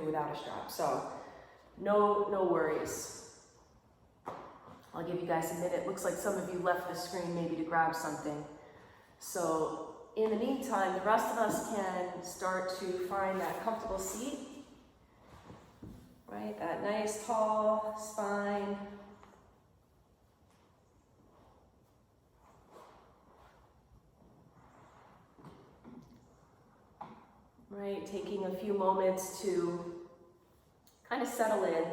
without a strap. So no worries. I'll give you guys a minute. Looks like some of you left the screen maybe to grab something. So in the meantime, the rest of us can start to find that comfortable seat, right? That nice tall spine. Right, taking a few moments to kind of settle in.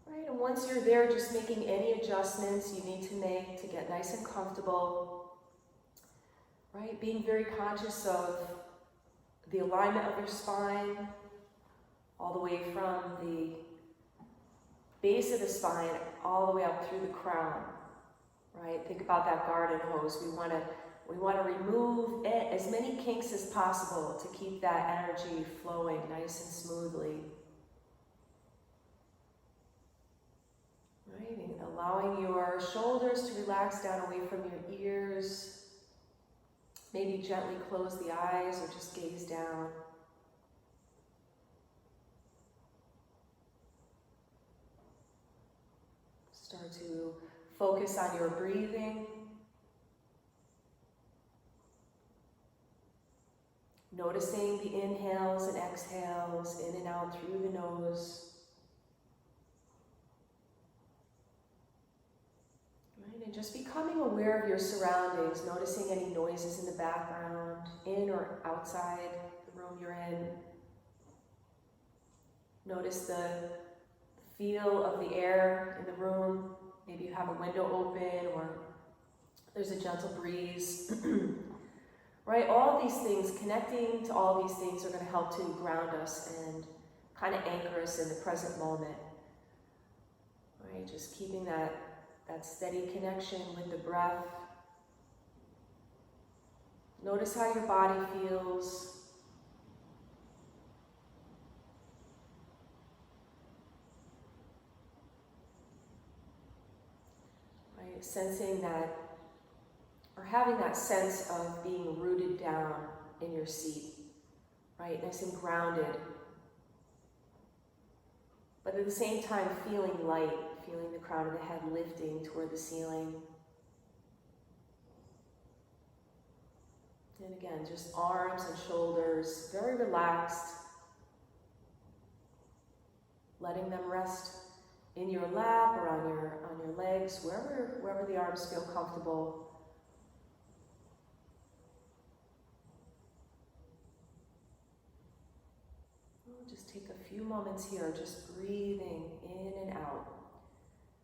Right, and once you're there, just making any adjustments you need to make to get nice and comfortable. Right, being very conscious of the alignment of your spine, all the way from the base of the spine all the way up through the crown. Right, think about that garden hose. We want to remove as many kinks as possible to keep that energy flowing nice and smoothly. Right, and allowing your shoulders to relax down away from your ears. Maybe gently close the eyes or just gaze down. Start to focus on your breathing. Noticing the inhales and exhales in and out through the nose. Right, and just becoming aware of your surroundings, noticing any noises in the background, in or outside the room you're in. Notice the feel of the air in the room. Maybe you have a window open or there's a gentle breeze. Right, all of these things, connecting to all these things are going to help to ground us and kind of anchor us in the present moment. Right, just keeping that steady connection with the breath. Notice how your body feels. Sensing that, or having that sense of being rooted down in your seat, right? Nice and grounded. But at the same time, feeling light, feeling the crown of the head lifting toward the ceiling. And again, just arms and shoulders, very relaxed. Letting them rest in your lap or on your legs, wherever the arms feel comfortable. We'll just take a few moments here, just breathing in and out.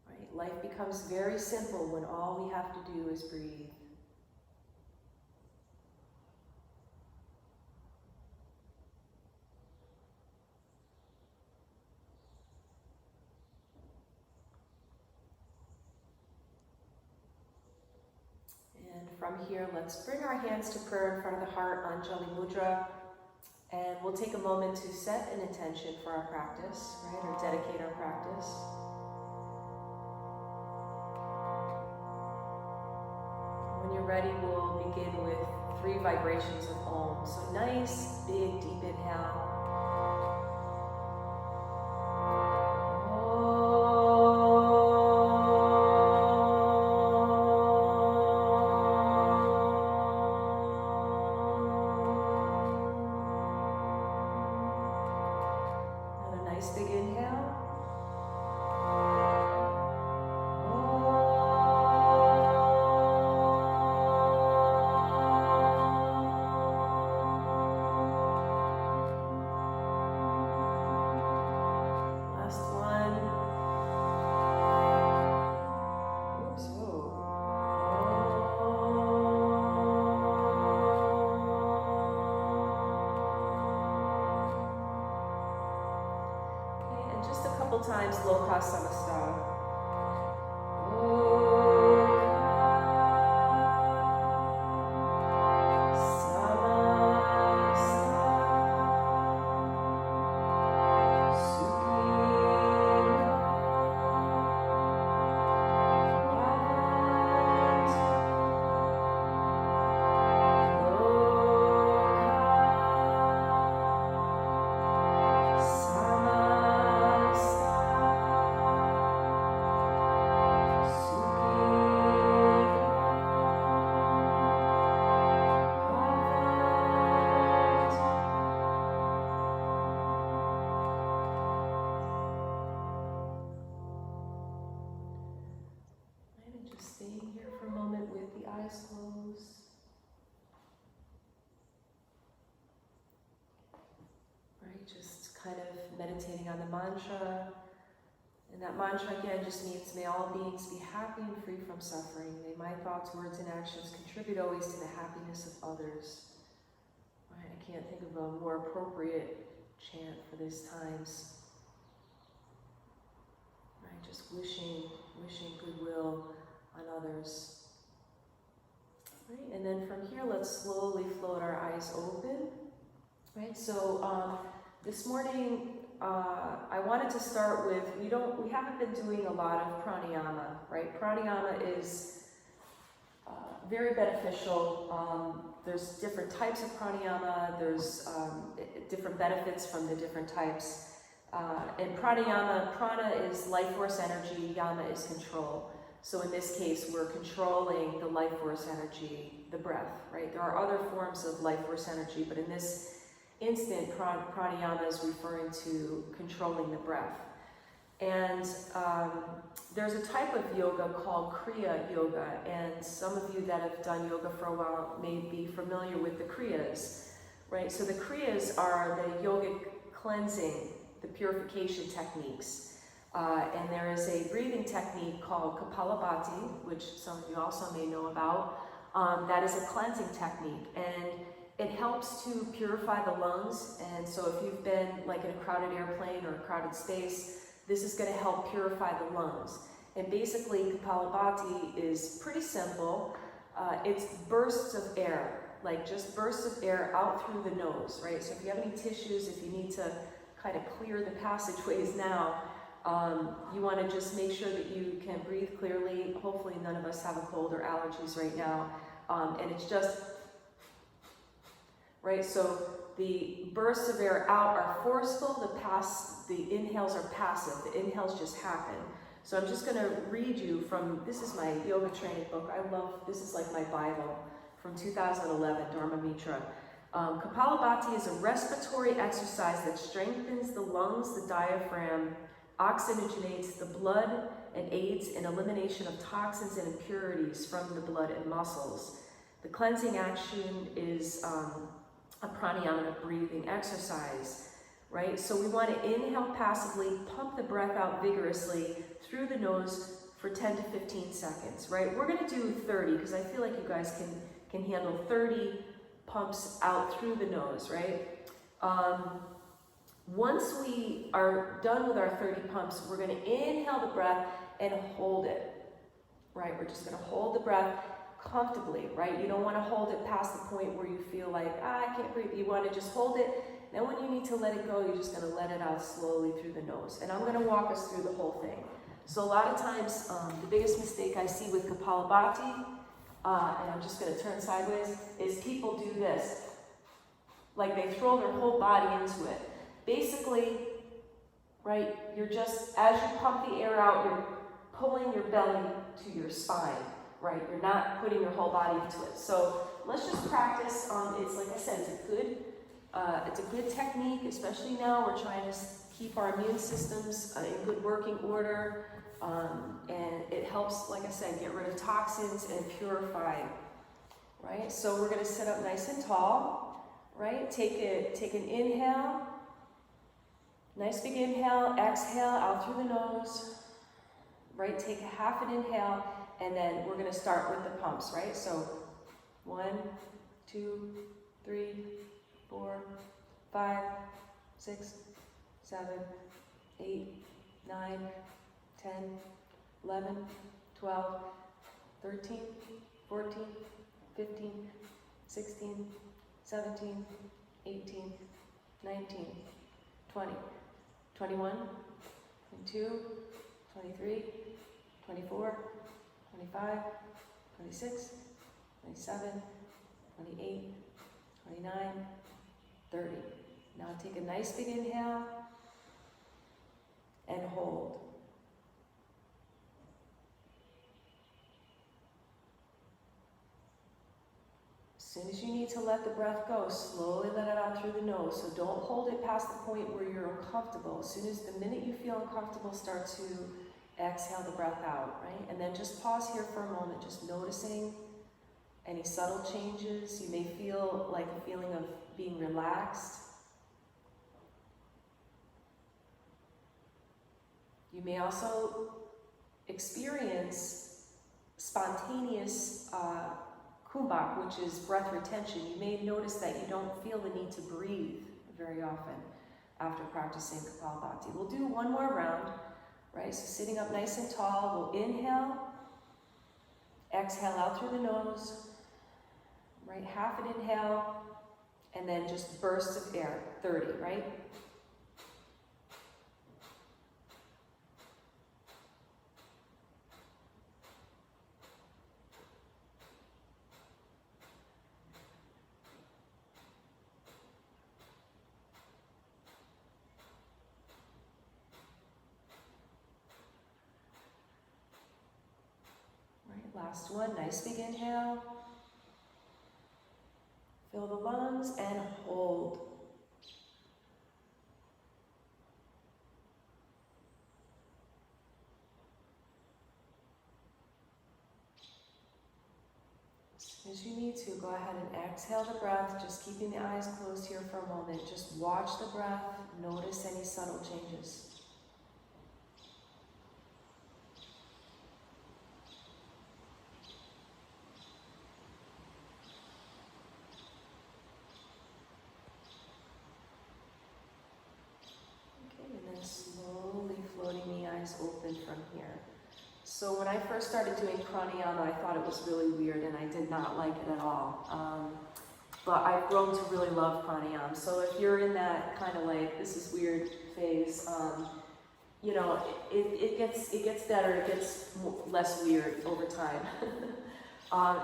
Right? Life becomes very simple when all we have to do is breathe. From here, let's bring our hands to prayer in front of the heart, Anjali Mudra, and we'll take a moment to set an intention for our practice, right, or dedicate our practice. When you're ready, we'll begin with 3 vibrations of Om. So nice, big, deep inhale. Times Loka Samasta. eyes closed. Right, just kind of meditating on the mantra. And that mantra again just means, may all beings be happy and free from suffering. May my thoughts, words, and actions contribute always to the happiness of others. Right, I can't think of a more appropriate chant for these times. Right, just wishing goodwill on others. Right, and then from here, let's slowly float our eyes open. Right, so this morning, I wanted to start with, we haven't been doing a lot of pranayama, right? Pranayama is very beneficial. There's different types of pranayama, there's different benefits from the different types. And pranayama, prana is life force energy, yama is control. So in this case, we're controlling the life force energy, the breath, right? There are other forms of life force energy, but in this instant, pranayama is referring to controlling the breath. And there's a type of yoga called Kriya Yoga, and some of you that have done yoga for a while may be familiar with the Kriyas, right? So the Kriyas are the yogic cleansing, the purification techniques. And there is a breathing technique called Kapalabhati, which some of you also may know about. That is a cleansing technique, and it helps to purify the lungs. And so if you've been like in a crowded airplane or a crowded space, this is going to help purify the lungs. And basically, Kapalabhati is pretty simple. It's bursts of air, like just bursts of air out through the nose, right? So if you have any tissues, if you need to kind of clear the passageways now, you want to just make sure that you can breathe clearly. Hopefully none of us have a cold or allergies right now. And it's just, right? So the bursts of air out are forceful, the inhales are passive. The inhales just happen. So I'm just going to read you from, this is my yoga training book. I love, this is like my Bible from 2011, Dharma Mitra. Kapalabhati is a respiratory exercise that strengthens the lungs, the diaphragm, oxygenates the blood, and aids in elimination of toxins and impurities from the blood and muscles. The cleansing action is a pranayama, a breathing exercise, right? So we want to inhale passively, pump the breath out vigorously through the nose for 10 to 15 seconds, right? We're going to do 30 because I feel like you guys can handle 30 pumps out through the nose, right? Once we are done with our 30 pumps, we're going to inhale the breath and hold it, right? We're just going to hold the breath comfortably, right? You don't want to hold it past the point where you feel like, I can't breathe. You want to just hold it. Then when you need to let it go, you're just going to let it out slowly through the nose. And I'm going to walk us through the whole thing. So a lot of times, the biggest mistake I see with Kapalabhati, and I'm just going to turn sideways, is people do this. Like they throw their whole body into it. Basically, right, you're just, as you pump the air out, you're pulling your belly to your spine, right? You're not putting your whole body into it. So let's just practice. It's like I said, it's a good technique, especially now. We're trying to keep our immune systems in good working order, and it helps, like I said, get rid of toxins and purify, right? So we're going to sit up nice and tall, right? Take an inhale. Nice big inhale, exhale out through the nose, right? Take a half an inhale, and then we're going to start with the pumps, right? So 1, 2, 3, 4, 5, 6, 7, 8, 9, 10, 11, 12, 13, 14, 15, 16, 17, 18, 19, 20. 21, 22, 23, 24, 25, 26, 27, 28, 29, 30. Now take a nice big inhale and hold. As soon as you need to let the breath go, slowly let it out through the nose. So don't hold it past the point where you're uncomfortable. As soon as the minute you feel uncomfortable, start to exhale the breath out, right? And then just pause here for a moment, just noticing Any subtle changes? You may feel like a feeling of being relaxed. You may also experience spontaneous kumbhak, which is breath retention. You may notice that you don't feel the need to breathe very often after practicing Kapalabhati. We'll do one more round, right? So sitting up nice and tall, we'll inhale, exhale out through the nose, right? Half an inhale, and then just bursts of air, 30, right? Last one, nice big inhale. Fill the lungs and hold. As you need to, go ahead and exhale the breath, just keeping the eyes closed here for a moment. Just watch the breath, notice any subtle changes. Open from here. So when I first started doing pranayama, I thought it was really weird and I did not like it at all. But I've grown to really love pranayama. So if you're in that kind of like, this is weird phase, you know, it gets better, it gets less weird over time.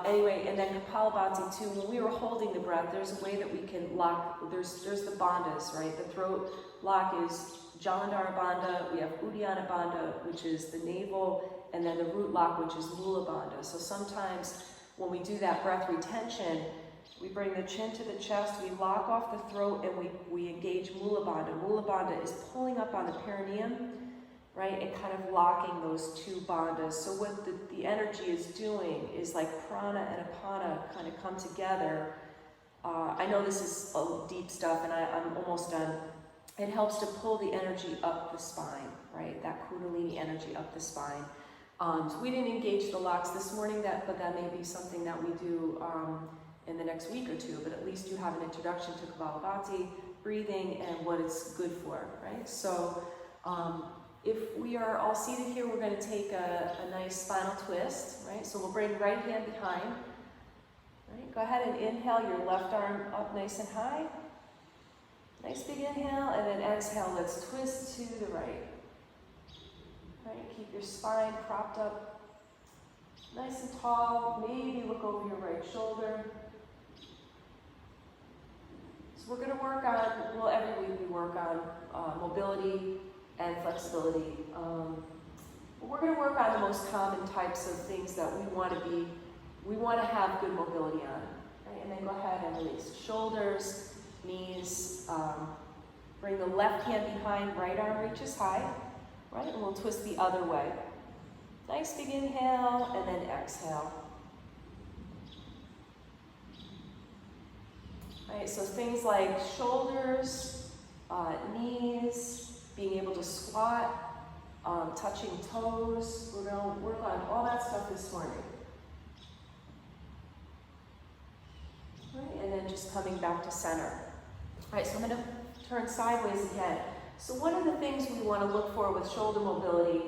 Anyway, and then Kapalabhati too, when we were holding the breath, there's a way that we can lock, there's the bandhas, right? The throat lock is Jalandhara Bandha, we have Uddiyana Bandha, which is the navel, and then the root lock, which is Mula Bandha. So sometimes when we do that breath retention, we bring the chin to the chest, we lock off the throat, and we engage Mula Bandha. Mula Bandha is pulling up on the perineum, right, and kind of locking those two bandhas. So what the energy is doing is like prana and apana kind of come together. I know this is deep stuff, and I'm almost done. It helps to pull the energy up the spine, right? That Kundalini energy up the spine. So we didn't engage the locks this morning, but that may be something that we do in the next week or two, but at least you have an introduction to Kapalabhati, breathing, and what it's good for, right? So if we are all seated here, we're going to take a nice spinal twist, right? So we'll bring right hand behind, right? Go ahead and inhale your left arm up nice and high. Nice big inhale, and then exhale, let's twist to the right. Right, keep your spine propped up nice and tall. Maybe look over your right shoulder. So we're going to work on, well, every week we work on mobility and flexibility. We're going to work on the most common types of things that we want to have good mobility on. Right? And then go ahead and release shoulders, knees, bring the left hand behind, right arm reaches high, right? And we'll twist the other way. Nice big inhale, and then exhale. Right, so things like shoulders, knees, being able to squat, touching toes. We're going to work on all that stuff this morning. Right, and then just coming back to center. All right, so I'm going to turn sideways again. So one of the things we want to look for with shoulder mobility,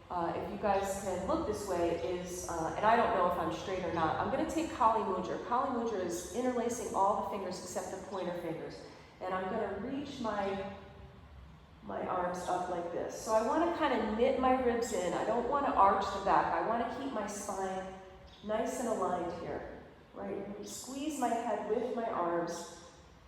if you guys can look this way, is, and I don't know if I'm straight or not, I'm going to take Kali Mudra. Kali Mudra is interlacing all the fingers except the pointer fingers. And I'm going to reach my arms up like this. So I want to kind of knit my ribs in. I don't want to arch the back. I want to keep my spine nice and aligned here. Right? Squeeze my head with my arms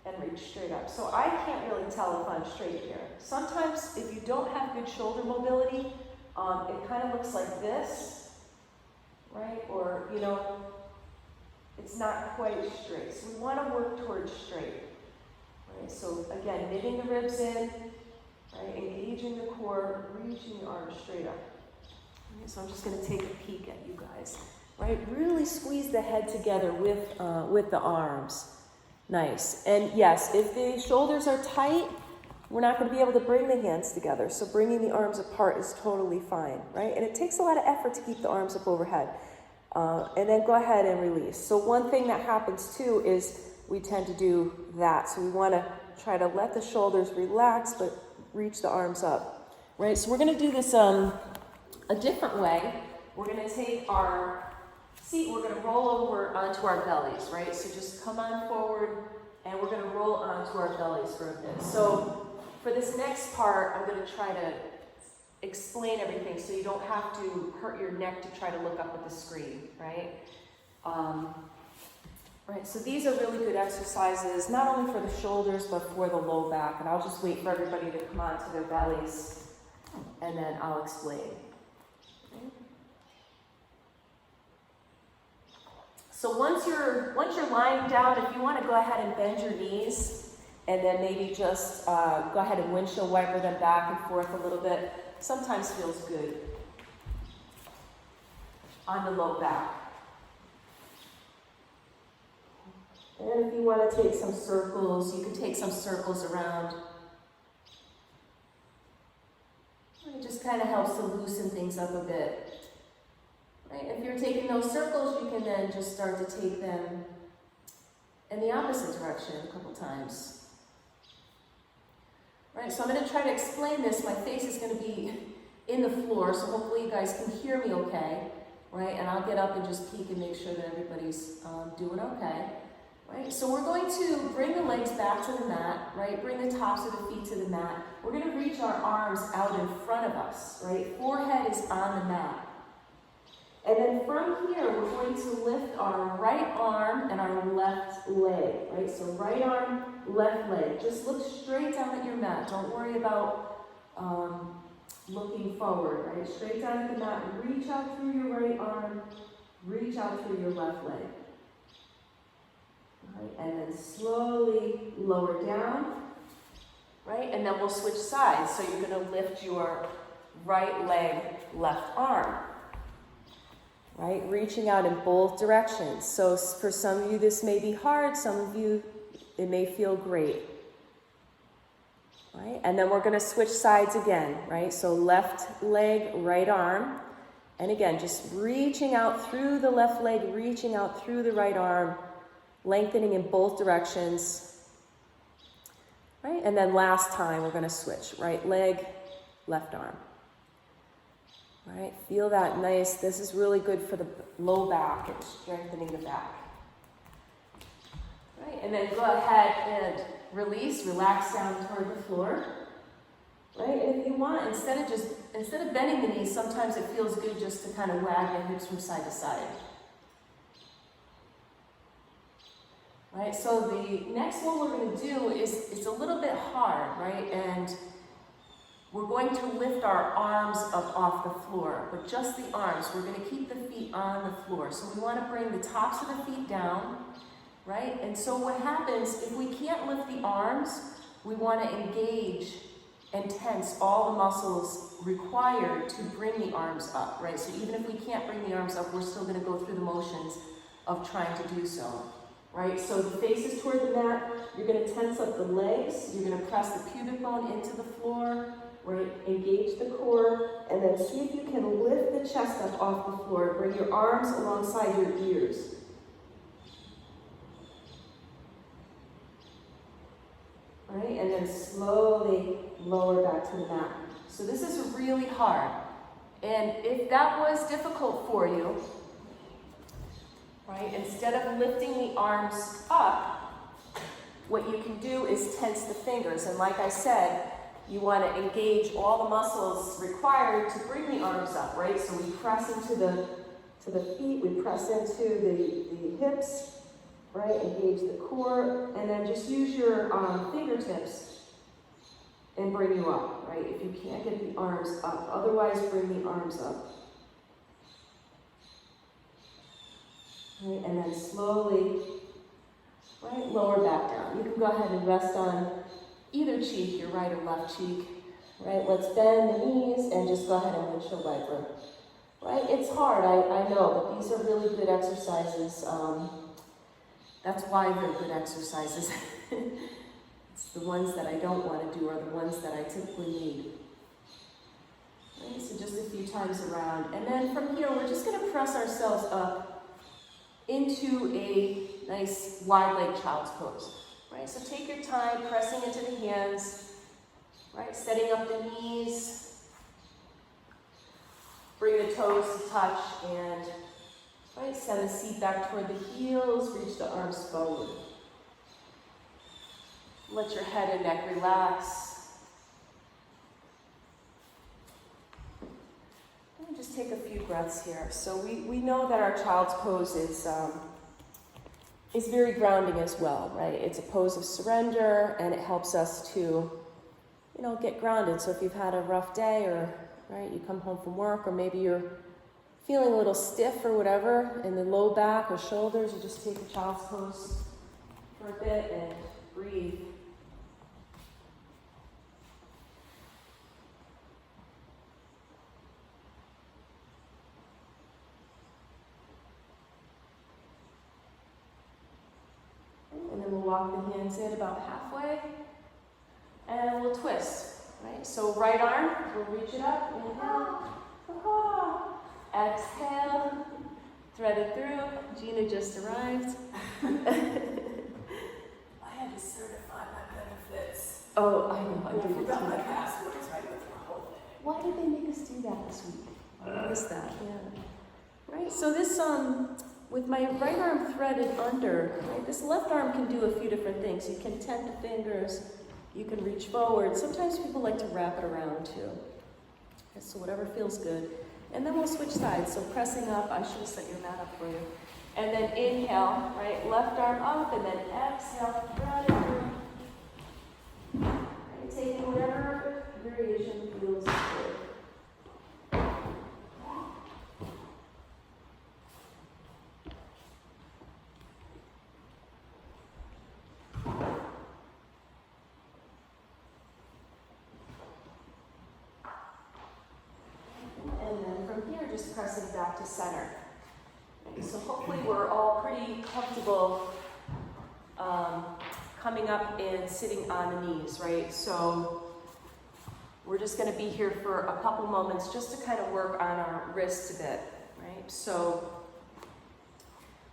and reach straight up. So I can't really tell if I'm straight here. Sometimes if you don't have good shoulder mobility, it kind of looks like this, right? Or, you know, it's not quite straight. So we want to work towards straight. Right? So again, knitting the ribs in, right? Engaging the core, reaching the arms straight up. Okay, so I'm just going to take a peek at you guys. Right? right? Really squeeze the head together with the arms. Nice. And yes, if the shoulders are tight, we're not going to be able to bring the hands together. So bringing the arms apart is totally fine, right? And it takes a lot of effort to keep the arms up overhead. And then go ahead and release. So one thing that happens too is we tend to do that. So we want to try to let the shoulders relax, but reach the arms up, right? So we're going to do this a different way. We're going to take our seat, we're going to roll over onto our bellies, right? So just come on forward, and we're going to roll onto our bellies for a bit. So for this next part, I'm going to try to explain everything so you don't have to hurt your neck to try to look up at the screen, right? Right, so these are really good exercises, not only for the shoulders, but for the low back. And I'll just wait for everybody to come onto their bellies, and then I'll explain. Okay. So once you're lying down, if you want to go ahead and bend your knees, and then maybe just go ahead and windshield wiper them back and forth a little bit. Sometimes feels good on the low back. And if you want to take some circles, you can take some circles around. It just kind of helps to loosen things up a bit. Right? If you're taking those circles, you can then just start to take them in the opposite direction a couple times. Right, so I'm going to try to explain this. My face is going to be in the floor, so hopefully you guys can hear me okay, right? And I'll get up and just peek and make sure that everybody's doing okay, right? So we're going to bring the legs back to the mat, right? Bring the tops of the feet to the mat. We're going to reach our arms out in front of us, right? Forehead is on the mat. And then from here, we're going to lift our right arm and our left leg, right? So right arm, left leg. Just look straight down at your mat. Don't worry about looking forward, right? Straight down at the mat. Reach out through your right arm. Reach out through your left leg. Right? And then slowly lower down, right? And then we'll switch sides. So you're going to lift your right leg, left arm. Right, reaching out in both directions. So for some of you, this may be hard. Some of you, it may feel great. Right, and then we're going to switch sides again. Right, so left leg, right arm. And again, just reaching out through the left leg, reaching out through the right arm, lengthening in both directions. Right, and then last time, we're going to switch. Right leg, left arm. All right, feel that nice. This is really good for the low back and strengthening the back. All right, and then go ahead and release, relax down toward the floor. Right, and if you want, instead of bending the knees, sometimes it feels good just to kind of wag the hips from side to side. All right, so the next one we're going to do is it's a little bit hard, right? And we're going to lift our arms up off the floor, but just the arms. We're going to keep the feet on the floor. So we want to bring the tops of the feet down, right? And so what happens, if we can't lift the arms, we want to engage and tense all the muscles required to bring the arms up, right? So even if we can't bring the arms up, we're still going to go through the motions of trying to do so, right? So the face is toward the mat. You're going to tense up the legs. You're going to press the pubic bone into the floor. Right, engage the core, and then see if you can lift the chest up off the floor. Bring your arms alongside your ears. Right, and then slowly lower back to the mat. So this is really hard. And if that was difficult for you, right, instead of lifting the arms up, what you can do is tense the fingers. And like I said, you want to engage all the muscles required to bring the arms up, right? So we press into the feet, we press into the hips, right? Engage the core, and then just use your fingertips and bring you up, right? If you can't get the arms up, otherwise bring the arms up. Right? And then slowly, right, lower back down. You can go ahead and rest on either cheek, your right or left cheek, right? Let's bend the knees and just go ahead and windshield wiper right? It's hard, I know, but these are really good exercises. That's why they're good exercises. It's the ones that I don't want to do are the ones that I typically need. Right, so just a few times around. And then from here, we're just going to press ourselves up into a nice wide leg child's pose. Right, so take your time pressing into the hands, right, setting up the knees, bring the toes to touch, and right, send the seat back toward the heels, reach the arms forward. Let your head and neck relax. And just take a few breaths here. So we know that our child's pose is very grounding as well, right? It's a pose of surrender, and it helps us to, get grounded. So if you've had a rough day, or right, you come home from work, or maybe you're feeling a little stiff or whatever in the low back or shoulders, you just take a child's pose for a bit and breathe. And then we'll walk the hands in about halfway, and we'll twist, right? So right arm, we'll reach it up, inhale, exhale, thread it through. Gina just arrived. I had to certify my benefits. Oh, I know, I did forgot too. my passwords right with the whole thing. Why did they make us do that this week? I missed that, yeah. Right, so this, with my right arm threaded under, right, this left arm can do a few different things. You can tent the fingers, you can reach forward. Sometimes people like to wrap it around too. Okay, so whatever feels good. And then we'll switch sides. So pressing up, I should have set your mat up for you. And then inhale, right, left arm up, and then exhale, thread it through. Right, taking whatever variation feels good. Just pressing back to center. So hopefully we're all pretty comfortable coming up and sitting on the knees, right? So we're just going to be here for a couple moments just to kind of work on our wrists a bit, right? So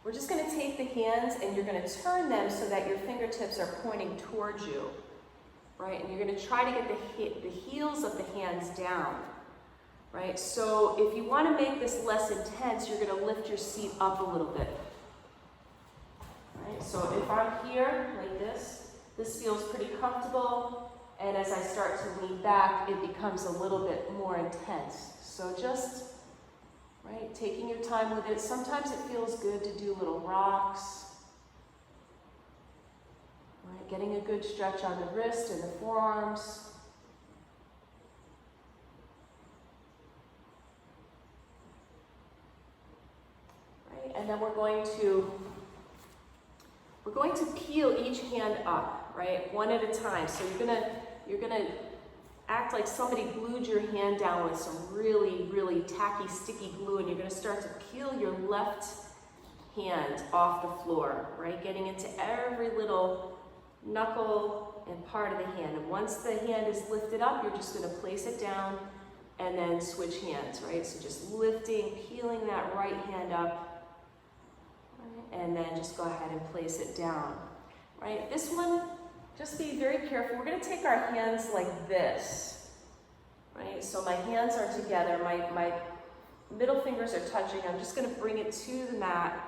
we're just going to take the hands and you're going to turn them so that your fingertips are pointing towards you, right? And you're going to try to get the heels of the hands down. Right, so if you want to make this less intense, you're going to lift your seat up a little bit. Right, so if I'm here like this feels pretty comfortable, and as I start to lean back, it becomes a little bit more intense. So just, right, taking your time with it. Sometimes it feels good to do little rocks. Right, getting a good stretch on the wrist and the forearms. And then we're going to peel each hand up, right? One at a time. So you're gonna act like somebody glued your hand down with some really, really tacky, sticky glue, and you're gonna start to peel your left hand off the floor, right? Getting into every little knuckle and part of the hand. And once the hand is lifted up, you're just gonna place it down and then switch hands, right? So just lifting, peeling that right hand up, and then just go ahead and place it down, right? This one, just be very careful. We're going to take our hands like this, right? So my hands are together, my middle fingers are touching. I'm just going to bring it to the mat,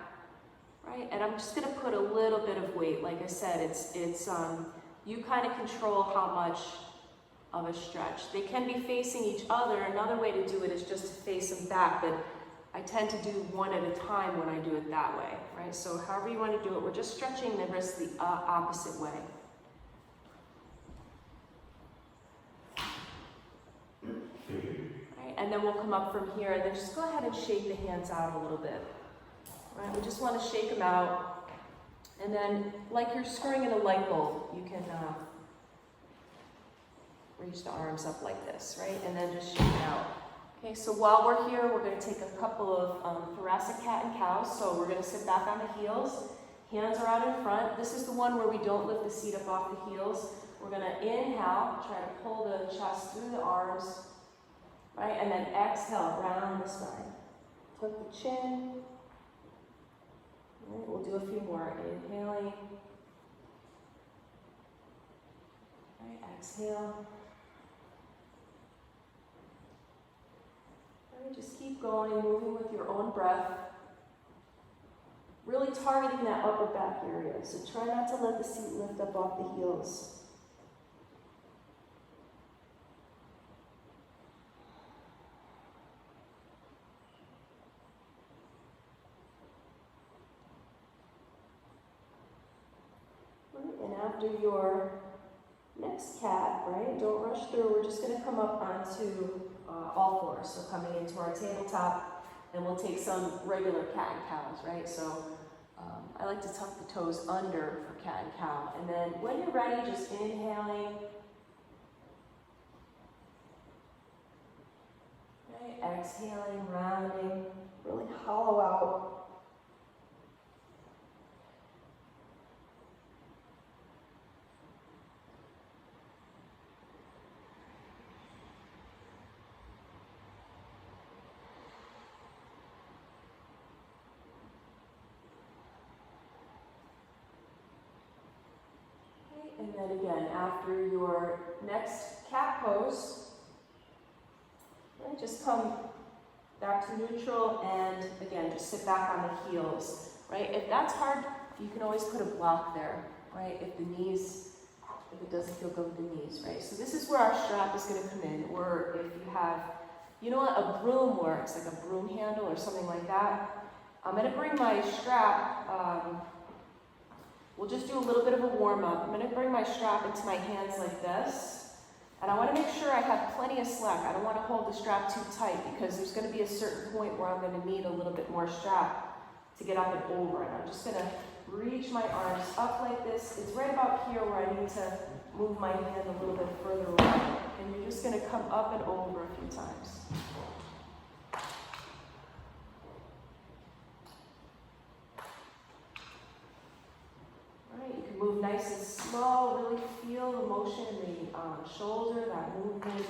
right? And I'm just going to put a little bit of weight. Like I said, it's you kind of control how much of a stretch. They can be facing each other. Another way to do it is just to face them back, but I tend to do one at a time when I do it that way, right? So however you want to do it, we're just stretching the wrist the opposite way. Right, and then we'll come up from here, and then just go ahead and shake the hands out a little bit. Right, we just want to shake them out, and then like you're screwing in a light bulb, you can reach the arms up like this, right? And then just shake it out. Okay, so while we're here, we're going to take a couple of thoracic cat and cows. So we're going to sit back on the heels. Hands are out in front. This is the one where we don't lift the seat up off the heels. We're going to inhale, try to pull the chest through the arms, right? And then exhale, round the spine. Tuck the chin. All right, we'll do a few more. Inhaling. All right, exhale. All right, just keep going, moving with your own breath. Really targeting that upper back area. So try not to let the seat lift up off the heels. And after your next cat, right, don't rush through. We're just going to come up onto all fours. So coming into our tabletop, and we'll take some regular cat and cows, right? So I like to tuck the toes under for cat and cow. And then when you're ready, just inhaling. Right, exhaling, rounding, really hollow out. And then again, after your next cat pose, right, just come back to neutral and again, just sit back on the heels, right? If that's hard, you can always put a block there, right? If it doesn't feel good with the knees, right? So this is where our strap is gonna come in, or if you have, you know what, a broom works, like a broom handle or something like that. I'm gonna bring my strap, we'll just do a little bit of a warm-up. I'm going to bring my strap into my hands like this. And I want to make sure I have plenty of slack. I don't want to hold the strap too tight because there's going to be a certain point where I'm going to need a little bit more strap to get up and over. And I'm just going to reach my arms up like this. It's right about here where I need to move my hand a little bit further away. And you're just going to come up and over a few times. Move nice and slow, really feel the motion in the shoulder, that movement.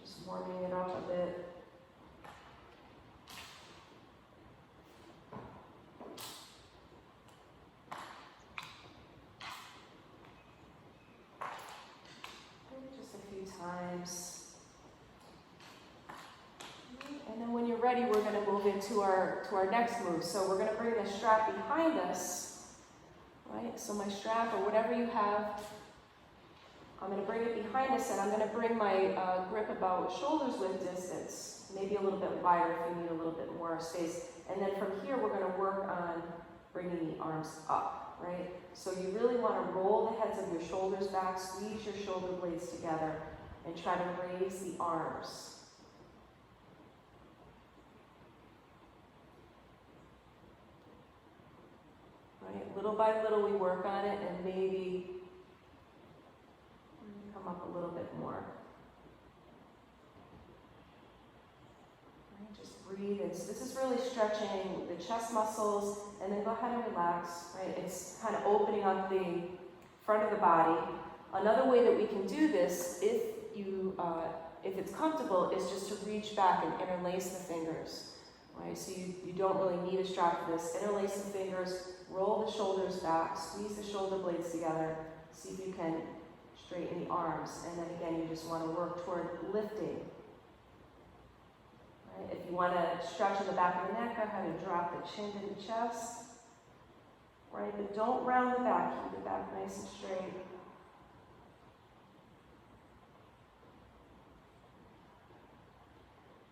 Just warming it up a bit. Just a few times. And then when you're ready, we're going to move into our next move. So we're going to bring the strap behind us. Right, so my strap or whatever you have, I'm going to bring it behind us and I'm going to bring my grip about shoulders width distance, maybe a little bit wider if you need a little bit more space. And then from here, we're going to work on bringing the arms up, right? So you really want to roll the heads of your shoulders back, squeeze your shoulder blades together, and try to raise the arms. Right? Little by little we work on it and maybe come up a little bit more. Right? Just breathe. This is really stretching the chest muscles and then go ahead and relax. Right? It's kind of opening up the front of the body. Another way that we can do this, if it's comfortable, is just to reach back and interlace the fingers. Right? So you don't really need a strap for this. Interlace the fingers. Roll the shoulders back, squeeze the shoulder blades together, see if you can straighten the arms. And then again, you just want to work toward lifting. Right? If you want to stretch in the back of the neck, go ahead and drop the chin to the chest. Right? But don't round the back, keep the back nice and straight.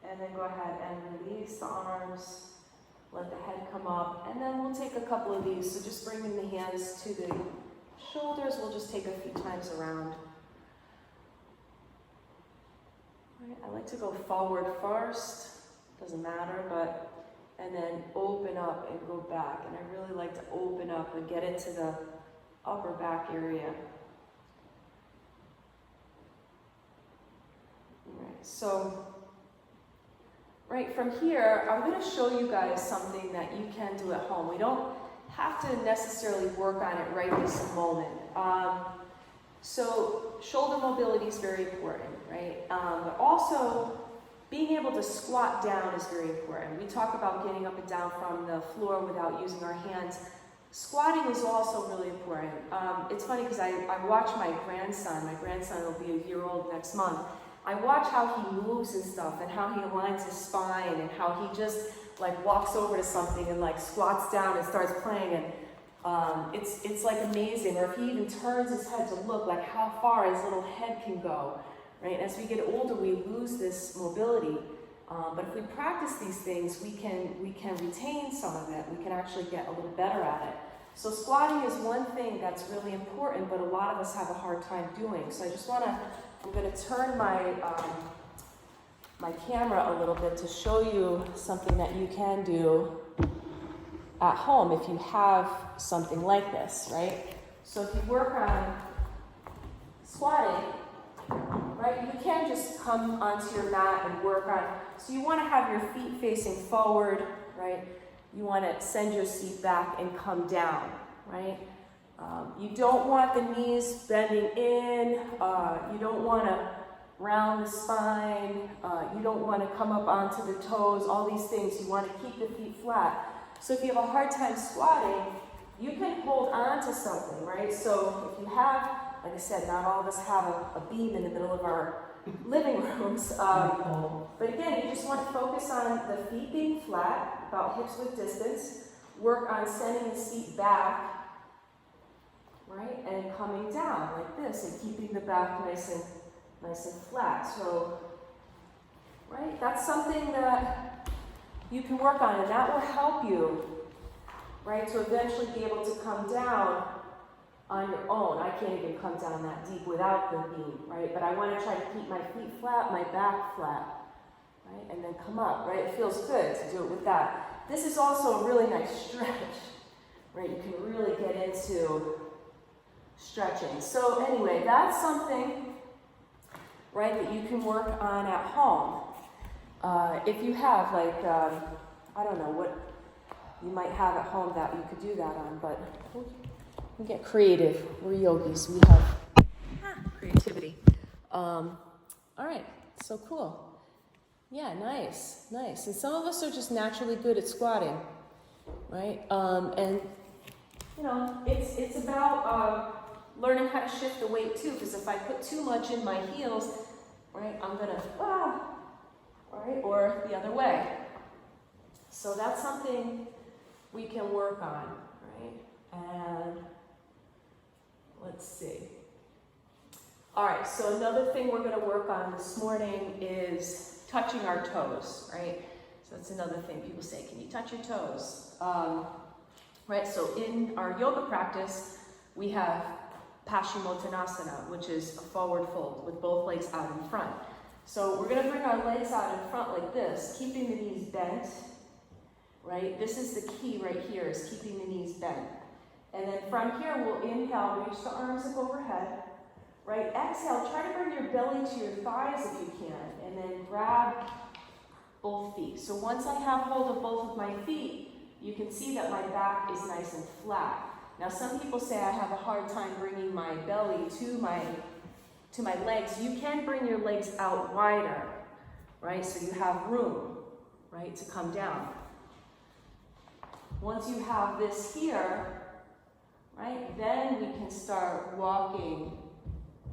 And then go ahead and release the arms. Let the head come up, and then we'll take a couple of these. So just bringing the hands to the shoulders, we'll just take a few times around. Right, I like to go forward first, doesn't matter, and then open up and go back. And I really like to open up and get into the upper back area. All right, So, right, from here, I'm going to show you guys something that you can do at home. We don't have to necessarily work on it right this moment. So, shoulder mobility is very important, right? But also, being able to squat down is very important. We talk about getting up and down from the floor without using our hands. Squatting is also really important. It's funny because I watch my grandson. My grandson will be a year old next month. I watch how he moves and stuff and how he aligns his spine and how he just like walks over to something and like squats down and starts playing, and it's like amazing. Or if he even turns his head to look, like how far his little head can go, right? As we get older, we lose this mobility. But if we practice these things, we can retain some of it. We can actually get a little better at it. So squatting is one thing that's really important, but a lot of us have a hard time doing. So I'm going to turn my my camera a little bit to show you something that you can do at home if you have something like this, right? So if you work on squatting, right, you can't just come onto your mat and work on. So you want to have your feet facing forward, right? You want to send your seat back and come down, right? You don't want the knees bending in. You don't want to round the spine. You don't want to come up onto the toes. All these things. You want to keep the feet flat. So if you have a hard time squatting, you can hold on to something, right? So if you have, like I said, not all of us have a beam in the middle of our living rooms. But again, you just want to focus on the feet being flat, about hips width distance. Work on sending the seat back, right, and coming down like this, and keeping the back nice and flat. So, right, that's something that you can work on, and that will help you, right, to eventually be able to come down on your own. I can't even come down that deep without the beam, right? But I want to try to keep my feet flat, my back flat, right? And then come up, right? It feels good to do it with that. This is also a really nice stretch, right? You can really get into stretching. So anyway, that's something, right, that you can work on at home. If you have, like, I don't know what you might have at home that you could do that on, but we get creative. We're yogis. We have creativity. All right. So cool. Yeah, nice. And some of us are just naturally good at squatting, right? And you know, it's about learning how to shift the weight too. Because if I put too much in my heels, right, I'm gonna right, or the other way. So that's something we can work on, right? And let's see. All right, so another thing we're going to work on this morning is touching our toes, right? So that's another thing. People say, can you touch your toes? Right, so in our yoga practice, we have Paschimottanasana, which is a forward fold with both legs out in front. So we're going to bring our legs out in front like this, keeping the knees bent, right? This is the key right here, is keeping the knees bent. And then from here, we'll inhale, reach the arms up overhead, right? Exhale, try to bring your belly to your thighs if you can, and then grab both feet. So once I have hold of both of my feet, you can see that my back is nice and flat. Now, some people say I have a hard time bringing my belly to my legs. You can bring your legs out wider, right? So you have room, right, to come down. Once you have this here, right, then we can start walking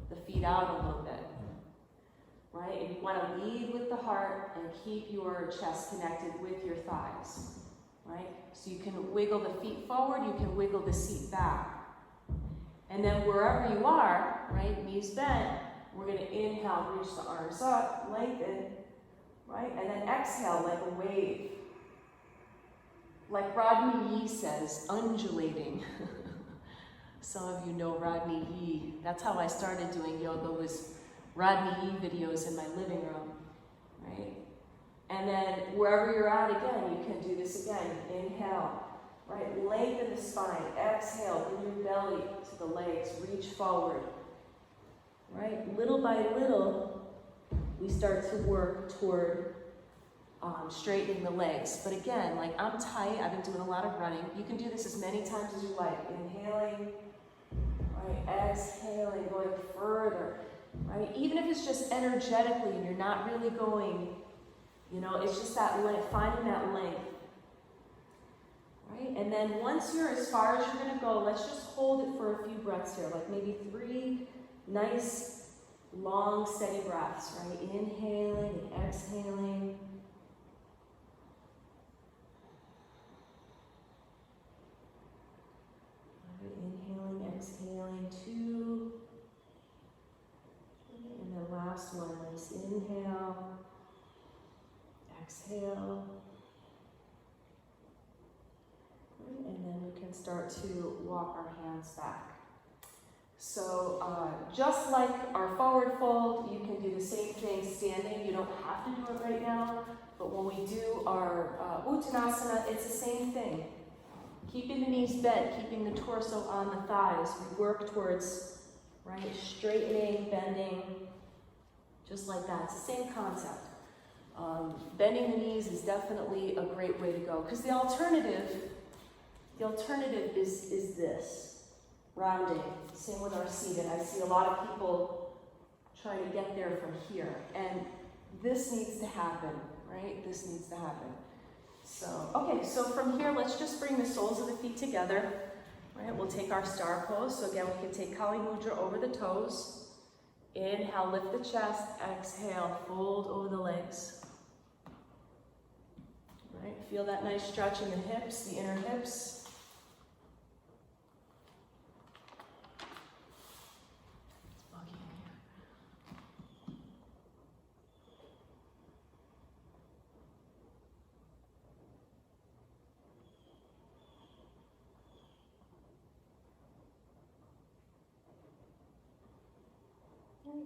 the feet out a little bit, right? And you want to lead with the heart and keep your chest connected with your thighs, right? So you can wiggle the feet forward, you can wiggle the seat back. And then wherever you are, right, knees bent, we're going to inhale, reach the arms up, lengthen, right? And then exhale like a wave. Like Rodney Yee says, undulating. Some of you know Rodney Yee. That's how I started doing yoga, was Rodney Yee videos in my living room, right? And then wherever you're at again, you can do this again. Inhale, right? Lengthen the spine. Exhale, bring your belly to the legs. Reach forward, right? Little by little, we start to work toward straightening the legs. But again, like I'm tight, I've been doing a lot of running. You can do this as many times as you like. Inhaling, right? Exhaling, going further, right? Even if it's just energetically and you're not really going, you know, it's just that length, finding that length. Right? And then once you're as far as you're going to go, let's just hold it for a few breaths here, like maybe 3 nice, long, steady breaths, right? Inhaling and exhaling. Right, inhaling, exhaling, 2. And then last one, nice inhale, exhale. And then we can start to walk our hands back. So just like our forward fold, you can do the same thing standing. You don't have to do it right now, but when we do our Uttanasana, it's the same thing. Keeping the knees bent, keeping the torso on the thighs. We work towards, right, straightening, bending, just like that. It's the same concept. Bending the knees is definitely a great way to go, because the alternative is this, rounding. Same with our seated. I see a lot of people trying to get there from here, and this needs to happen, right? This needs to happen. So, okay, so from here, let's just bring the soles of the feet together, right? We'll take our star pose. So again, we can take Kali Mudra over the toes. Inhale, lift the chest. Exhale, fold over the legs. Right? Feel that nice stretch in the hips, the inner hips.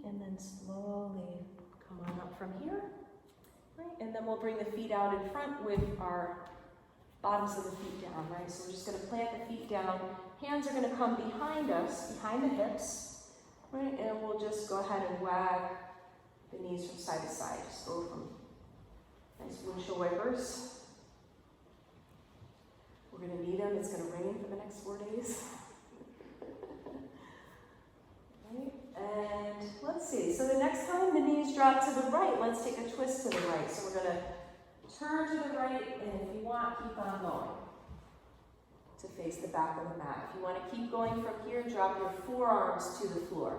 And then slowly come on up from here, right? And then we'll bring the feet out in front with our bottoms of the feet down, right? So we're just going to plant the feet down. Hands are going to come behind us, behind the hips, right? And we'll just go ahead and wag the knees from side to side. Just go from nice windshield wipers. We're going to need them. It's going to rain for the next 4 days. And let's see, so the next time the knees drop to the right, let's take a twist to the right. So we're going to turn to the right, and if you want, keep on going to face the back of the mat. If you want to keep going from here, drop your forearms to the floor.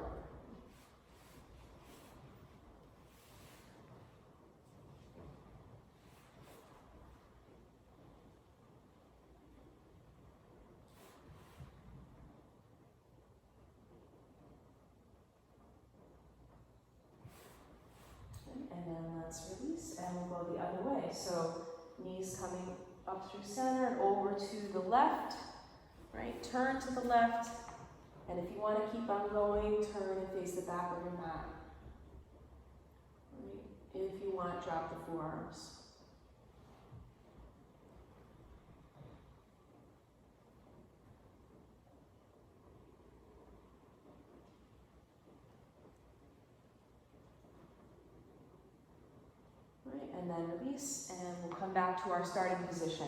And then let's release, and we'll go the other way. So knees coming up through center and over to the left, right? Turn to the left, and if you want to keep on going, turn and face the back of your mat. Right? If you want, drop the forearms. And then release, and we'll come back to our starting position.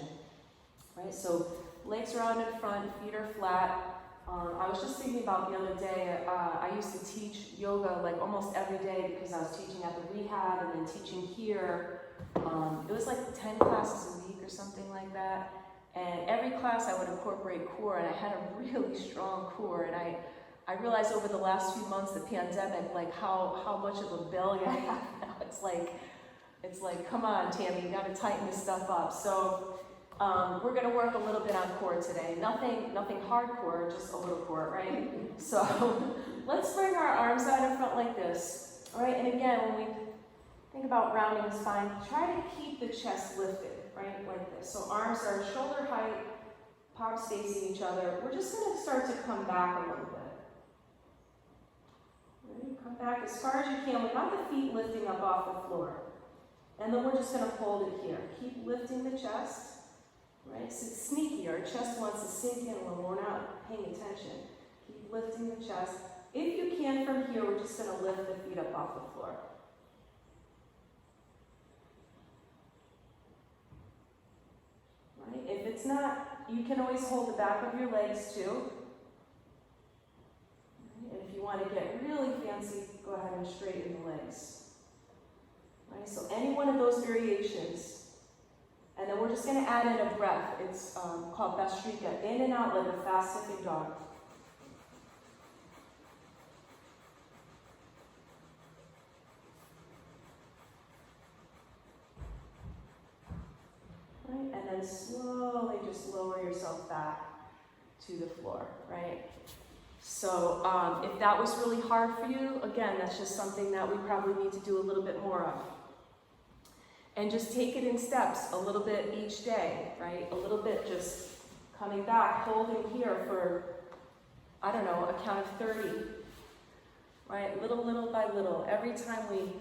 Right, so legs are out in front, feet are flat. I was just thinking about the other day, I used to teach yoga like almost every day because I was teaching at the rehab and then teaching here. It was like 10 classes a week or something like that. And every class I would incorporate core, and I had a really strong core. And I realized over the last few months, the pandemic, like how much of a belly I have now. It's like, come on, Tammy, you gotta tighten this stuff up. So we're gonna work a little bit on core today. Nothing hardcore, just a little core, right? So let's bring our arms out in front like this. All right, and again, when we think about rounding the spine, try to keep the chest lifted, right, like this. So arms are shoulder height, palms facing each other. We're just gonna start to come back a little bit. Right? Come back as far as you can. We want the feet lifting up off the floor. And then we're just going to hold it here. Keep lifting the chest, right? So it's sneaky. Our chest wants to sink in when we're not paying attention. Keep lifting the chest. If you can from here, we're just going to lift the feet up off the floor. it's not, you can always hold the back of your legs too. And if you want to get really fancy, go ahead and straighten the legs. Right, so any one of those variations. And then we're just going to add in a breath. It's called Bhastrika, in and out like a fast sitting dog. Right, and then slowly just lower yourself back to the floor, right? So if that was really hard for you, again, that's just something that we probably need to do a little bit more of. And just take it in steps, a little bit each day, right? A little bit just coming back, holding here for, I don't know, a count of 30, right? Little by little. Every time we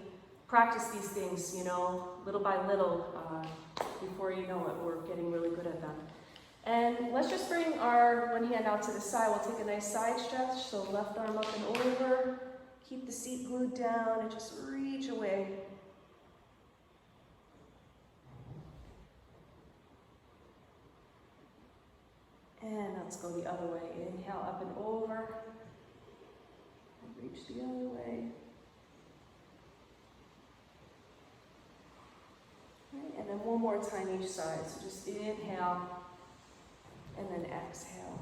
practice these things, you know, little by little, before you know it, we're getting really good at them. And let's just bring our one hand out to the side. We'll take a nice side stretch. So left arm up and over. Keep the seat glued down and just reach away. And let's go the other way. Inhale up and over. And reach the other way. Right, and then one more time each side. So just inhale and then exhale.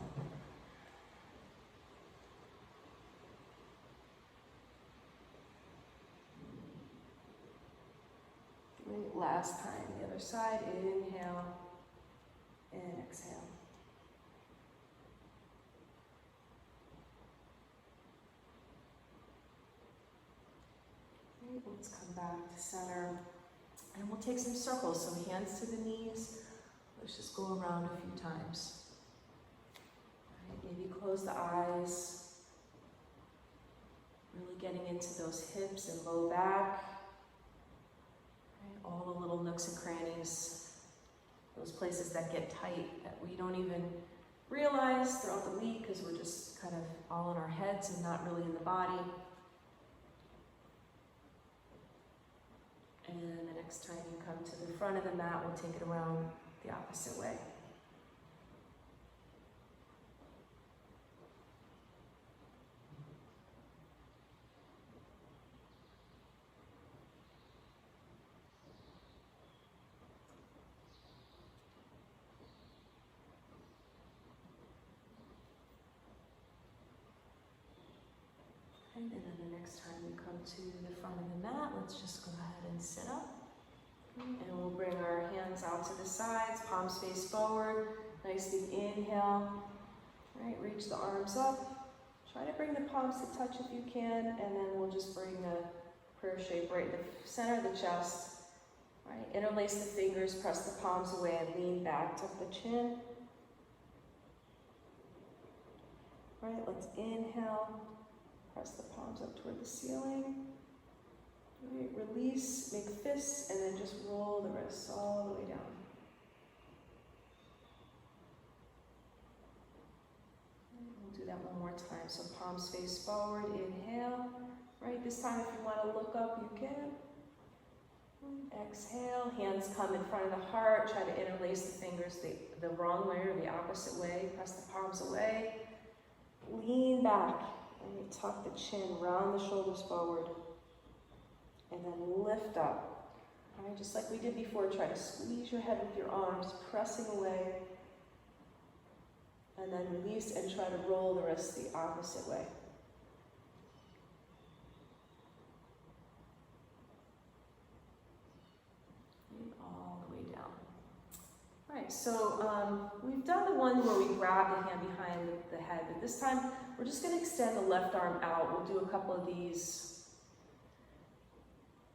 Right, last time, the other side. Inhale and exhale. Right, let's come back to center. And we'll take some circles, so hands to the knees. Let's just go around a few times. Right, maybe close the eyes. Really getting into those hips and low back. Right, all the little nooks and crannies. Those places that get tight that we don't even realize throughout the week because we're just kind of all in our heads and not really in the body. And the next time you come to the front of the mat, we'll take it around the opposite way. And then the next time we come to the front of the mat, let's just go ahead and sit up. And we'll bring our hands out to the sides, palms face forward. Nice deep inhale. Right, reach the arms up. Try to bring the palms to touch if you can, and then we'll just bring the prayer shape right in the center of the chest. Right, interlace the fingers, press the palms away, and lean back, tuck the chin. Right, let's inhale. Press the palms up toward the ceiling. Right, release, make fists, and then just roll the wrists all the way down. We'll do that one more time. So palms face forward, inhale. Right, this time if you want to look up, you can. Exhale, hands come in front of the heart. Try to interlace the fingers the wrong way or the opposite way. Press the palms away. Lean back. And you tuck the chin, round the shoulders forward, and then lift up. All right, just like we did before, try to squeeze your head with your arms, pressing away, and then release and try to roll the wrists the opposite way. And all the way down. All right, so we've done the one where we grab the hand behind the head, but this time we're just going to extend the left arm out. We'll do a couple of these.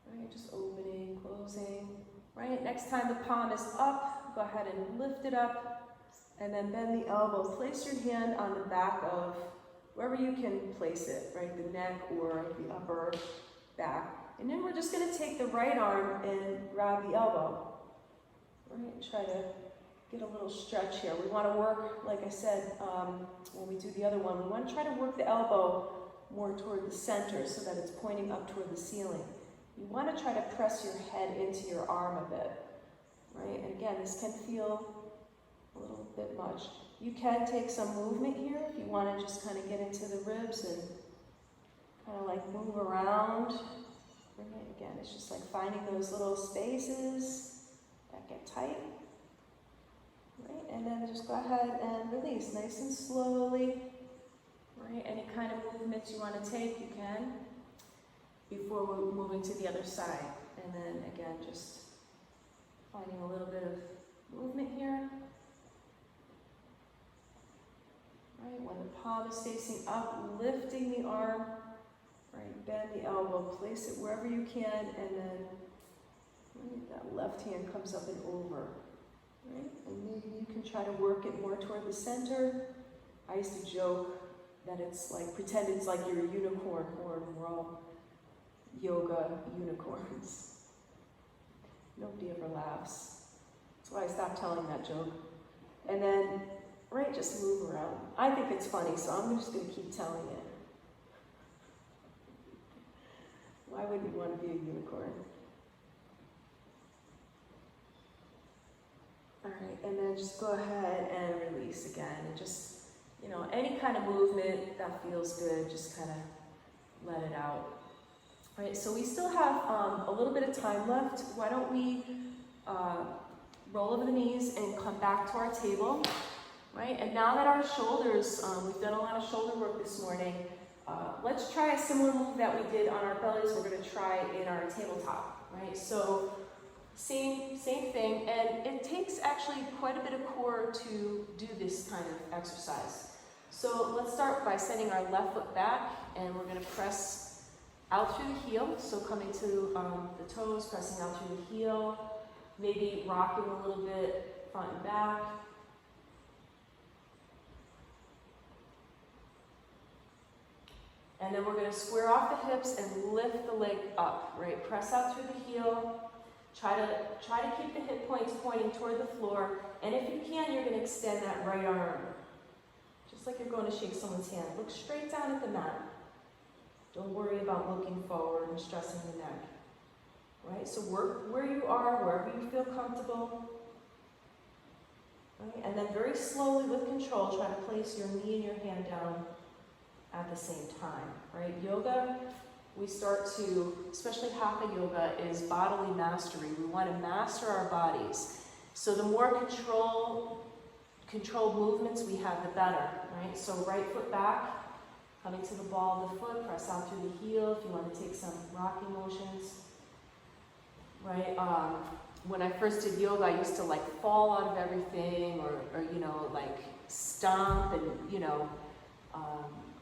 Right, just opening, closing. Right, next time the palm is up, go ahead and lift it up, and then bend the elbow. Place your hand on the back of wherever you can place it, right, the neck or the upper back. And then we're just going to take the right arm and grab the elbow. Right, try to get a little stretch here. We want to work, like I said, when we do the other one, we want to try to work the elbow more toward the center so that it's pointing up toward the ceiling. You want to try to press your head into your arm a bit, right? And again, this can feel a little bit much. You can take some movement here if you want to just kind of get into the ribs and kind of like move around. Right? Again, it's just like finding those little spaces that get tight. Right? And then just go ahead and release nice and slowly. Right? Any kind of movements you want to take, you can, before we're moving to the other side. And then again, just finding a little bit of movement here. Right, when the palm is facing up, lifting the arm, right, bend the elbow, place it wherever you can, and then right, that left hand comes up and over. Right? And maybe you can try to work it more toward the center. I used to joke that it's like, pretend it's like you're a unicorn horn. We're all yoga unicorns. Nobody ever laughs. That's why I stopped telling that joke. And then, right, just move around. I think it's funny, so I'm just going to keep telling it. Why wouldn't you want to be a unicorn? All right, and then just go ahead and release again. And just, you know, any kind of movement that feels good, just kind of let it out. All right, so we still have a little bit of time left. Why don't we roll over the knees and come back to our table. Right, and now that our shoulders, we've done a lot of shoulder work this morning, let's try a similar move that we did on our bellies. We're going to try in our tabletop, right? So same thing, and it takes actually quite a bit of core to do this kind of exercise. So let's start by sending our left foot back, and we're going to press out through the heel. So coming to the toes, pressing out through the heel, maybe rocking a little bit front and back. And then we're going to square off the hips and lift the leg up, right? Press out through the heel. Try to keep the hip points pointing toward the floor. And if you can, you're going to extend that right arm. Just like you're going to shake someone's hand. Look straight down at the mat. Don't worry about looking forward and stressing the neck. Right? So work where you are, wherever you feel comfortable. Right? And then very slowly with control, try to place your knee and your hand down at the same time, right? Yoga, we start to, especially Hatha yoga, is bodily mastery. We want to master our bodies. So the more controlled movements we have, the better, right? So right foot back, coming to the ball of the foot, press out through the heel if you want to take some rocking motions, right? When I first did yoga, I used to like fall out of everything or you know, like stomp and, you know,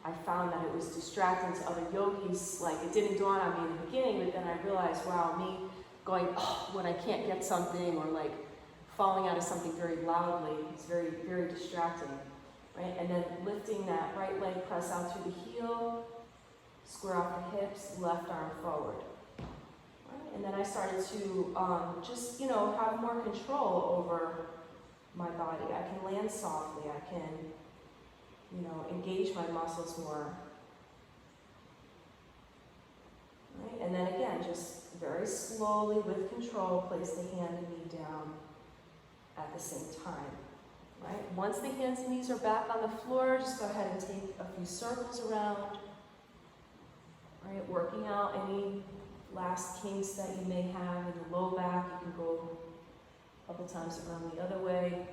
I found that it was distracting to other yogis. Like, it didn't dawn on me in the beginning, but then I realized, wow, me going, oh, when I can't get something, or like falling out of something very loudly, it's very, very distracting, right? And then lifting that right leg, press out through the heel, square off the hips, left arm forward. Right? And then I started to just, you know, have more control over my body. I can land softly, I can, you know, engage my muscles more. Right? And then again, just very slowly with control, place the hand and knee down at the same time. Right? Once the hands and knees are back on the floor, just go ahead and take a few circles around. Right? Working out any last kinks that you may have in the low back. You can go a couple times around the other way.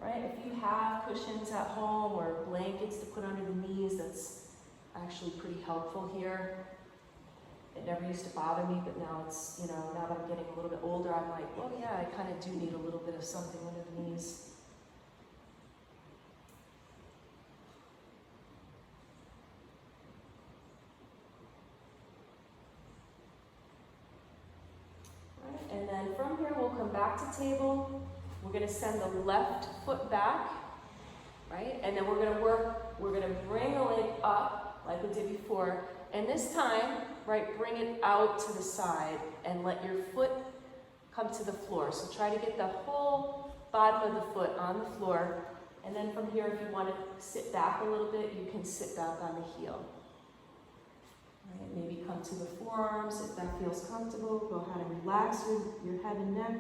Right? If you have cushions at home or blankets to put under the knees, that's actually pretty helpful here. It never used to bother me, but now it's, you know, now that I'm getting a little bit older, I'm like, well, yeah, I kind of do need a little bit of something under the knees. Right? And then from here, we'll come back to table. We're going to send the left foot back, right? And then we're going to bring the leg up like we did before. And this time, right, bring it out to the side and let your foot come to the floor. So try to get the whole bottom of the foot on the floor. And then from here, if you want to sit back a little bit, you can sit back on the heel. Right? Maybe come to the forearms if that feels comfortable. Go ahead and relax your head and neck.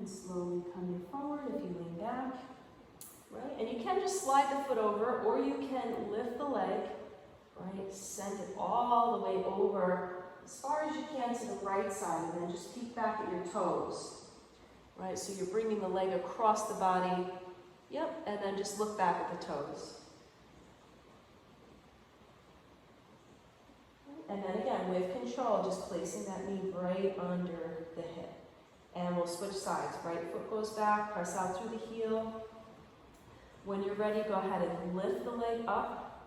And slowly coming forward if you lean back. Right? And you can just slide the foot over, or you can lift the leg, right? Send it all the way over as far as you can to the right side, and then just peek back at your toes. Right? So you're bringing the leg across the body. Yep, and then just look back at the toes. And then again, with control, just placing that knee right under the hip. And we'll switch sides. Right foot goes back, press out through the heel. When you're ready, go ahead and lift the leg up.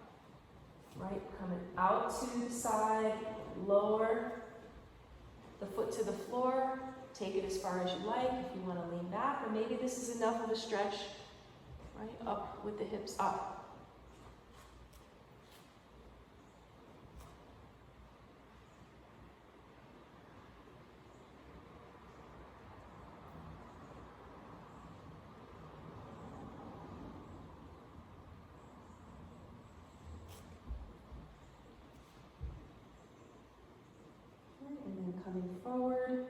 Right, coming out to the side, lower the foot to the floor. Take it as far as you like if you want to lean back, or maybe this is enough of a stretch. Right, up with the hips up. And then coming forward.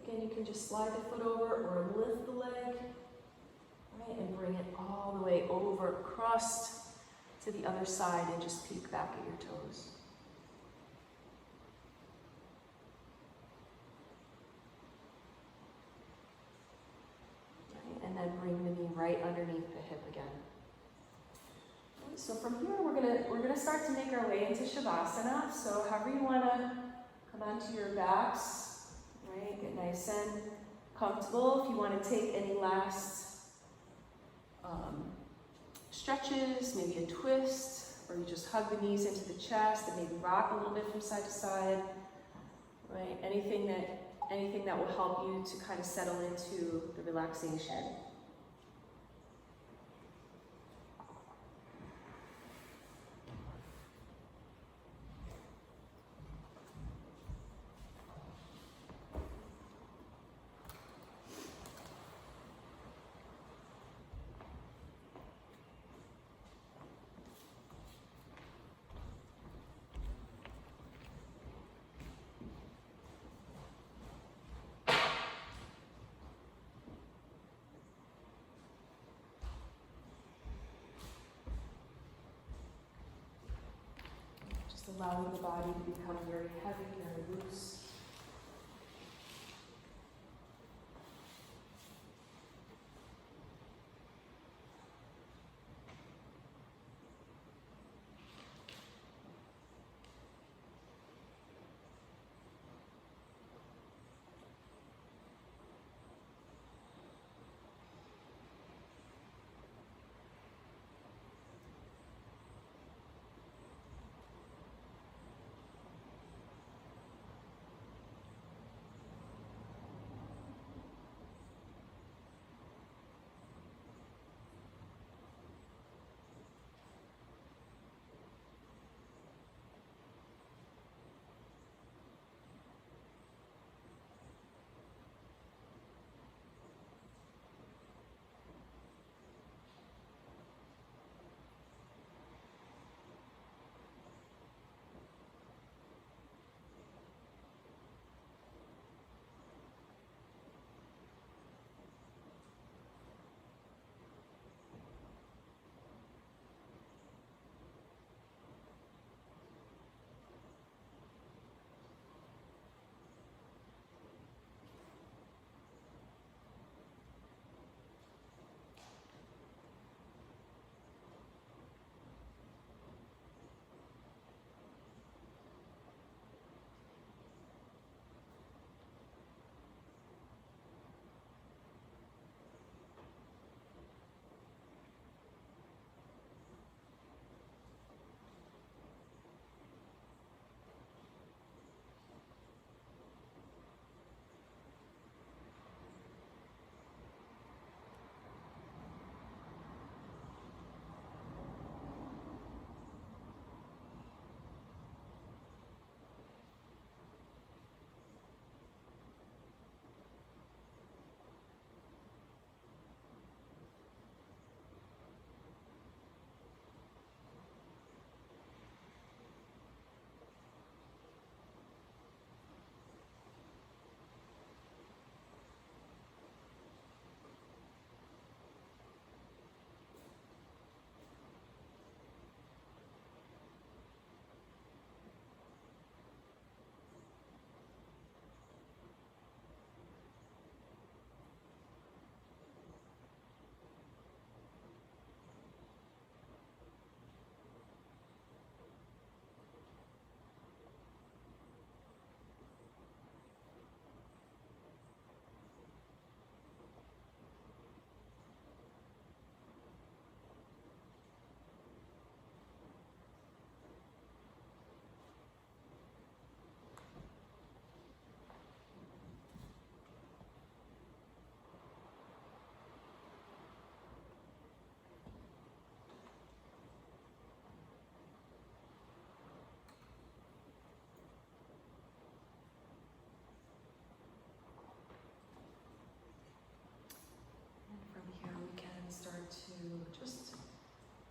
Again, you can just slide the foot over or lift the leg. Right, and bring it all the way over, across to the other side, and just peek back at your toes. Right, and then bring the knee right underneath the hip again. Right, so from here, we're gonna start to make our way into Shavasana. So however you wanna come onto your backs, right? Get nice and comfortable. If you want to take any last stretches, maybe a twist, or you just hug the knees into the chest and maybe rock a little bit from side to side, right? Anything that will help you to kind of settle into the relaxation. Allowing the body to become very heavy, very loose.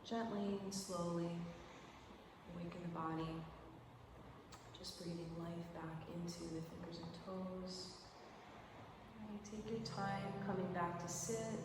Gently and slowly awaken the body. Just breathing life back into the fingers and toes. Right, take your time coming back to sit.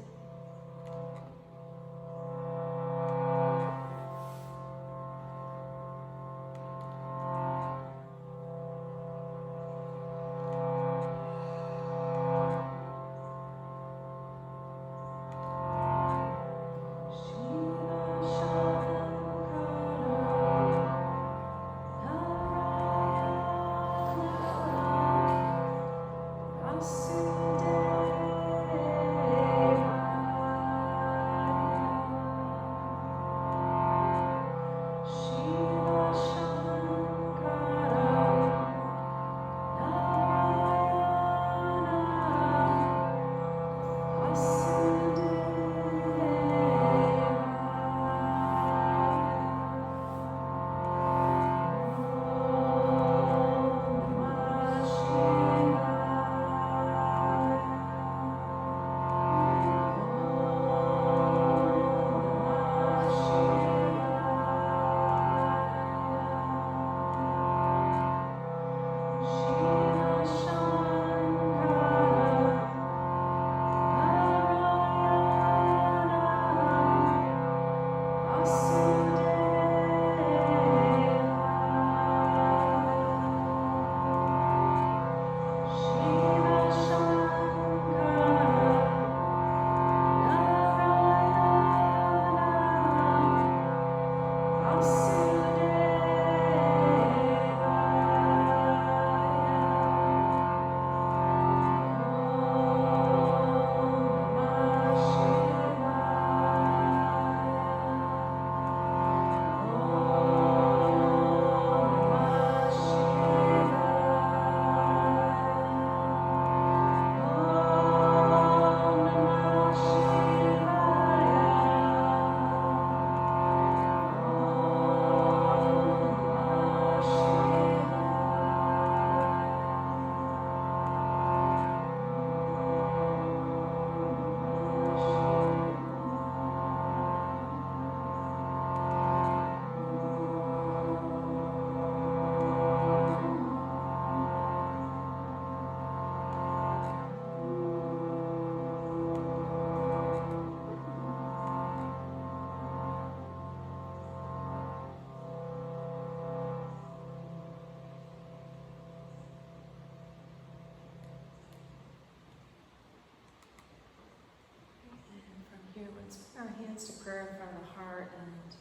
Here, let's bring our hands to prayer in front of the heart, and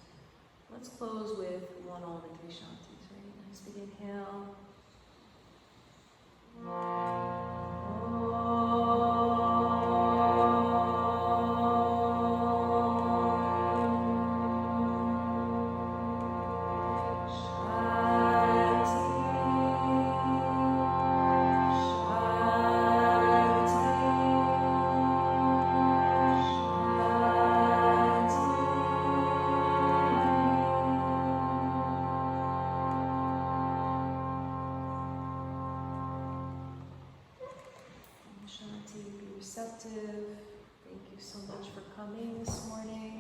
let's close with one Om and three Shantis, right? Nice big inhale. Shanti, be receptive. Thank you so much for coming this morning.